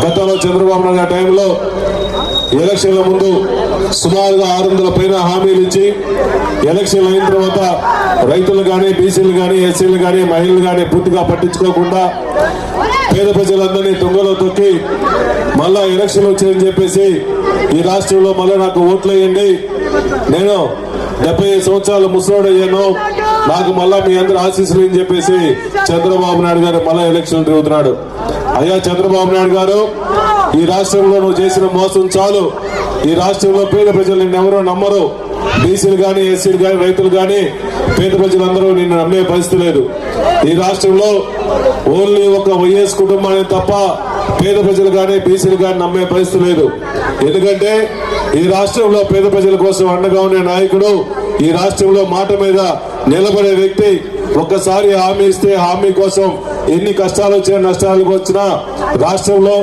గతంలో చంద్రబాబు నాయుడు టైంలో ఎలక్షన్ల ముందు సుమారుగా 600 పైన హామీలు ఇచ్చి ఎలక్షన్లు అయిన తర్వాత రైతులు కానీ, బీసీలు కానీ, ఎస్సీలు కానీ, మహిళలు కానీ పూర్తిగా పట్టించుకోకుండా పేద ప్రజలందరినీ తుంగలో తొక్కి మళ్ళా ఎలక్షన్లు వచ్చాయని చెప్పేసి ఈ రాష్ట్రంలో మళ్ళీ నాకు ఓట్లు వేయండి, నేను 75 సంవత్సరాలు ముసలోడయ్యాను, నాకు మళ్ళా మీ అందరూ ఆశీస్సులు అని చెప్పేసి చంద్రబాబు నాయుడు గారు మళ్ళా ఎలక్షన్ తిరుగుతున్నాడు. అయ్యా చంద్రబాబు నాయుడు గారు, ఈ రాష్ట్రంలో నువ్వు చేసిన మోసం చాలు. ఈ రాష్ట్రంలో పేద ప్రజలు నిన్ను ఎవరో నమ్మరు. బీసీలు కానీ, ఎస్సీలు కానీ, రైతులు కానీ, పేద ప్రజలందరూ నిన్ను నమ్మే పరిస్థితి లేదు. ఈ రాష్ట్రంలో ఓన్లీ ఒక వైఎస్ కుటుంబాన్ని తప్ప పేద ప్రజలు కానీ, బీసీలు కానీ నమ్మే పరిస్థితి లేదు. ఎందుకంటే ఈ రాష్ట్రంలో పేద ప్రజల కోసం అండగా ఉండే నాయకుడు, ఈ రాష్ట్రంలో మాట మీద నిలబడే వ్యక్తి, ఒక్కసారి హామీ ఇస్తే హామీ కోసం ఎన్ని కష్టాలు వచ్చినా నష్టాలు వచ్చినా రాష్ట్రంలో